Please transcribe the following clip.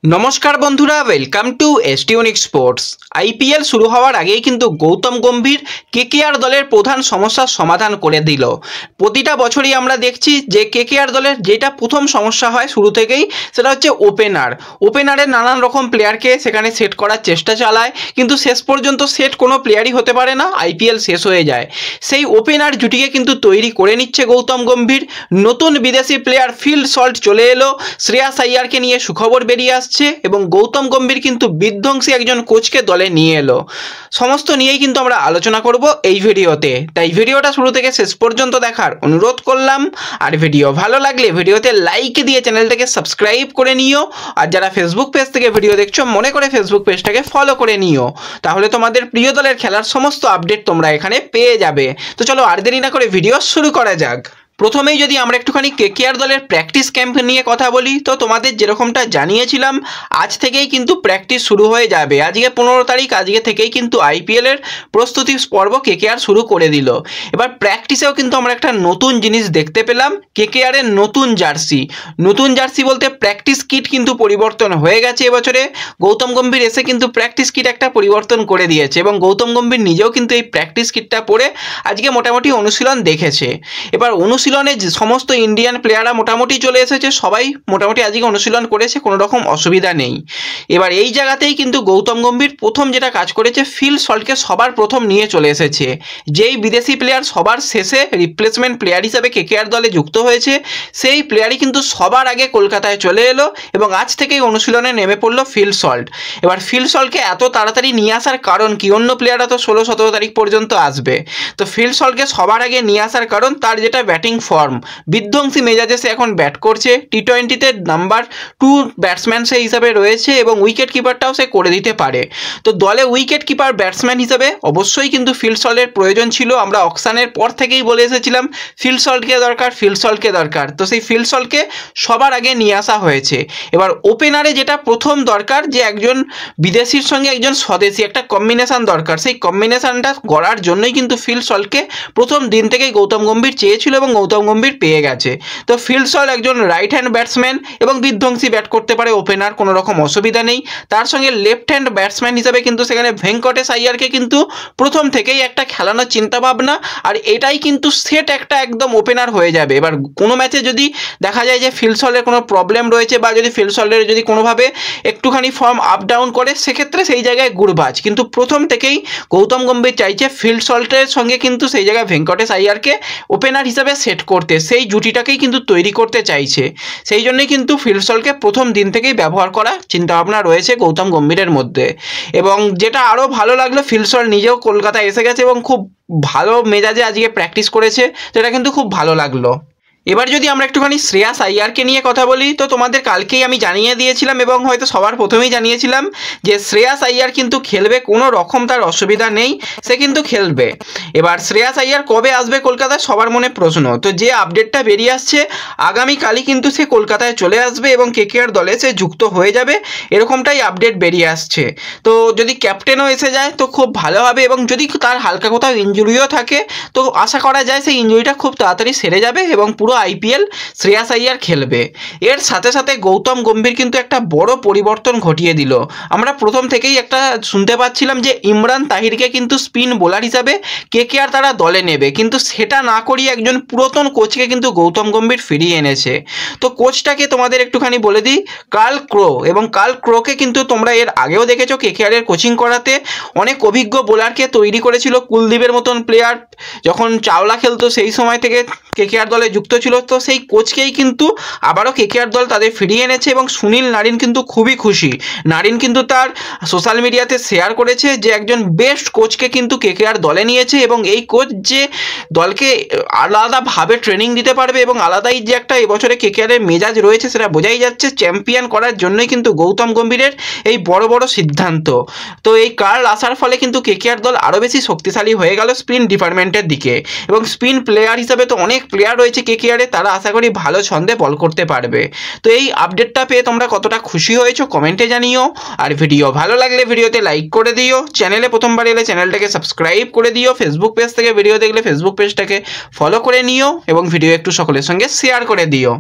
নমস্কার বন্ধুরা, welcome to এসটিউনিক sports. IPL শুরু হওয়ার আগেই কিন্তু গৌতম গম্ভীর কেকেআর দলের প্রধান সমস্যার সমাধান করে দিল। প্রতিটা বছরই আমরা দেখছি যে কেকেআর দলের যেটা প্রথম সমস্যা হয় শুরু থেকেই, সেটা হচ্ছে ওপেনারের নানান রকম প্লেয়ারকে সেখানে সেট করার চেষ্টা চালায়, কিন্তু শেষ পর্যন্ত সেট কোনো প্লেয়ারই হতে পারে না, আইপিএল শেষ হয়ে যায়। সেই ওপেনার জুটিকে কিন্তু তৈরি করে নিচ্ছে গৌতম গম্ভীর। নতুন বিদেশি প্লেয়ার ফিল সল্ট চলে এলো, শ্রেয়াস আইয়ারকে নিয়ে সুখবর বেরিয়ে আসছে এবং গৌতম গম্ভীর কিন্তু বিধ্বংসী একজন কোচকে দলে নিয়ে এলো। সমস্ত নিয়েই কিন্তু আমরা আলোচনা করব এই ভিডিওতে, তাই ভিডিওটা শুরু থেকে শেষ পর্যন্ত দেখার অনুরোধ করলাম। আর ভিডিও ভালো লাগলে ভিডিওতে লাইক দিয়ে চ্যানেলটাকে সাবস্ক্রাইব করে নিও। আর যারা ফেসবুক পেজ থেকে ভিডিও দেখছো মনে করে ফেসবুক পেজটাকে ফলো করে নিও, তাহলে তোমাদের প্রিয় দলের খেলার সমস্ত আপডেট তোমরা এখানে পেয়ে যাবে। তো চলো আর দেরি না করে ভিডিও শুরু করা যাক। প্রথমেই যদি আমরা একটুখানি কেকেআর দলের প্র্যাকটিস ক্যাম্প নিয়ে কথা বলি, তো তোমাদের যেরকমটা জানিয়েছিলাম আজ থেকেই কিন্তু প্র্যাকটিস শুরু হয়ে যাবে। আজকে 15 তারিখ, আজকে থেকেই কিন্তু আইপিএলের প্রস্তুতি পর্ব কেকেআর শুরু করে দিল। এবার প্র্যাকটিসেও কিন্তু আমরা একটা নতুন জিনিস দেখতে পেলাম, কেকেআরের নতুন জার্সি বলতে প্র্যাকটিস কিট কিন্তু পরিবর্তন হয়ে গেছে এবছরে। গৌতম গম্ভীর এসে কিন্তু প্র্যাকটিস কিট একটা পরিবর্তন করে দিয়েছে এবং গৌতম গম্ভীর নিজেও কিন্তু এই প্র্যাকটিস কিটটা পরে আজকে মোটামুটি অনুশীলন দেখেছে। এবার অনুশীলনে সমস্ত ইন্ডিয়ান প্লেয়াররা মোটামুটি চলে এসেছে, সবাই মোটামুটি আজকে অনুশীলন করেছে, কোনো রকম অসুবিধা নেই। এবার এই জায়গাতেই কিন্তু গৌতম গম্ভীর প্রথম যেটা কাজ করেছে, ফিল সল্টকে সবার প্রথম নিয়ে চলে এসেছে। যেই বিদেশি প্লেয়ার সবার শেষে রিপ্লেসমেন্ট প্লেয়ার হিসাবে কেকেআর দলে যুক্ত হয়েছে, সেই প্লেয়ারই কিন্তু সবার আগে কলকাতায় চলে এলো এবং আজ থেকেই অনুশীলনে নেমে পড়লো ফিল সল্ট। এবার ফিল সল্টকে এত তাড়াতাড়ি নিয়ে আসার কারণ কি? অন্য প্লেয়াররা তো 16-17 তারিখ পর্যন্ত আসবে, তো ফিল সল্টকে সবার আগে নিয়ে আসার কারণ তার যেটা ব্যাটিং ফর্ম, বিধ্বংসী মেজাজে সে এখন ব্যাট করছে। টি20তে নাম্বার 2 ব্যাটসম্যান সে হিসাবে রয়েছে এবং উইকেট কিপারটাও সে করে দিতে পারে। তো দলে উইকেট কিপার ব্যাটসম্যান হিসাবে অবশ্যই কিন্তু ফিল সল্টের প্রয়োজন ছিল। আমরা অকশনের পর থেকেই বলে এসেছিলাম ফিল সল্টকে দরকার, তো সেই ফিল সল্টকে সবার আগে নিয়ে আসা হয়েছে। এবার ওপেনারে যেটা প্রথম দরকার, যে একজন বিদেশির সঙ্গে একজন স্বদেশি একটা কম্বিনেশন দরকার, সেই কম্বিনেশনটা করার জন্যই কিন্তু ফিল সল্টকে প্রথম দিন থেকেই গৌতম গম্ভীর চেয়েছিল এবং গৌতম গম্ভীর পেয়ে গেছে। তো ফিল সল্ট একজন রাইট হ্যান্ড ব্যাটসম্যান এবং বিধ্বংসী ব্যাট করতে পারে ওপেনার, কোনো রকম অসুবিধা নেই। তার সঙ্গে লেফট হ্যান্ড ব্যাটসম্যান হিসাবে কিন্তু সেখানে ভেঙ্কটেশ আইয়ারকে কিন্তু প্রথম থেকেই একটা খেলানোর চিন্তাভাবনা, আর এটাই কিন্তু সেট একটা একদম ওপেনার হয়ে যাবে। এবার কোনো ম্যাচে যদি দেখা যায় যে ফিল সল্টের কোনো প্রবলেম রয়েছে বা যদি ফিল সল্টের যদি কোনোভাবে একটুখানি ফর্ম আপ ডাউন করে, সেক্ষেত্রে সেই জায়গায় গুরবাজ, কিন্তু প্রথম থেকেই গৌতম গম্ভীর চাইছে ফিল সল্টের সঙ্গে কিন্তু সেই জায়গায় ভেঙ্কটেশ আইয়ারকে ওপেনার হিসাবে সেট করতে, সেই জুটিটাকেই কিন্তু তৈরি করতে চাইছে। সেই জন্যই কিন্তু ফিল সল্টকে প্রথম দিন থেকেই ব্যবহার করা চিন্তাভাবনা রয়েছে গৌতম গম্ভীরের মধ্যে। এবং যেটা আরও ভালো লাগলো, ফিল সল্ট নিজেও কলকাতায় এসে গেছে এবং খুব ভালো মেজাজে আজকে প্র্যাকটিস করেছে, যেটা কিন্তু খুব ভালো লাগলো। এবার যদি আমরা একটুখানি শ্রেয়াস আইয়ারকে নিয়ে কথা বলি, তো তোমাদের কালকেই আমি জানিয়ে দিয়েছিলাম এবং হয়তো সবার প্রথমেই জানিয়েছিলাম যে শ্রেয়াস আইয়ার কিন্তু খেলবে, কোনো রকম তার অসুবিধা নেই, সে কিন্তু খেলবে। এবার শ্রেয়াস আইয়ার কবে আসবে কলকাতায় সবার মনে প্রশ্ন, তো যে আপডেটটা বেরিয়ে আসছে আগামীকালই কিন্তু সে কলকাতায় চলে আসবে এবং কেকেআর দলে সে যুক্ত হয়ে যাবে, এরকমটাই আপডেট বেরিয়ে আসছে। তো যদি ক্যাপ্টেনও এসে যায় তো খুব ভালো হবে, এবং যদি তার হালকা কোথাও ইনজুরিও থাকে তো আশা করা যায় সেই ইনজুরিটা খুব তাড়াতাড়ি সেরে যাবে এবং পুরো আইপিএল শ্রেয়াস আইয়ার খেলবে। এর সাথে সাথে গৌতম গম্ভীর কিন্তু একটা বড় পরিবর্তন ঘটিয়ে দিল। আমরা প্রথম থেকেই একটা শুনতে পাচ্ছিলাম যে ইমরান তাহিরকে কিন্তু স্পিন বোলার হিসাবে কেকেআর তারা দলে নেবে, কিন্তু সেটা না করিয়ে একজন পুরাতন কোচকে কিন্তু গৌতম গম্ভীর ফিরিয়ে এনেছে। তো কোচটাকে তোমাদের একটুখানি বলে দিই, কার্ল ক্রো। এবং কার্ল ক্রোকে কিন্তু তোমরা এর আগেও দেখেছো কেকেআরের কোচিং করাতে, অনেক অভিজ্ঞ বোলারকে তৈরি করেছিল। কুলদীপের মতন প্লেয়ার যখন চাওলা খেলতো সেই সময় থেকে কেকেআর দলে যুক্ত ছিল, তো সেই কোচকেই কিন্তু আবারও কেকেআর দল তাদের ফিরিয়ে এনেছে এবং সুনীল নারিন কিন্তু খুবই খুশি। নারিন কিন্তু তার সোশ্যাল মিডিয়াতে শেয়ার করেছে যে একজন বেস্ট কোচকে কিন্তু কেকেআর দলে নিয়েছে এবং এই কোচ যে দলকে আলাদাভাবে ট্রেনিং দিতে পারবে এবং আলাদাই যে একটা এবছরে কেকেআরের মেজাজ রয়েছে সেটা বোঝাই যাচ্ছে। চ্যাম্পিয়ন করার জন্যই কিন্তু গৌতম গম্ভীরের এই বড় বড় সিদ্ধান্ত। তো এই কার্ল আসার ফলে কিন্তু কেকেআর দল আরও বেশি শক্তিশালী হয়ে গেল স্পিন ডিপার্টমেন্টের দিকে, এবং স্পিন প্লেয়ার হিসাবে তো অনেক প্লেয়ার রয়েছে কেকেআরে, তারা আশা করি ভালো ছন্দে বল করতে পারবে। তো এই আপডেটটা পেয়ে তোমরা কতটা খুশি হয়েছো কমেন্টে জানিও। আর ভিডিও ভালো লাগলে ভিডিওতে লাইক করে দিও, চ্যানেলে প্রথমবার এলে চ্যানেলটাকে সাবস্ক্রাইব করে দিও, ফেসবুক পেজ থেকে ভিডিও দেখলে ফেসবুক পেজটাকে ফলো করে নিও এবং ভিডিও একটু সকলের সঙ্গে শেয়ার করে দিও।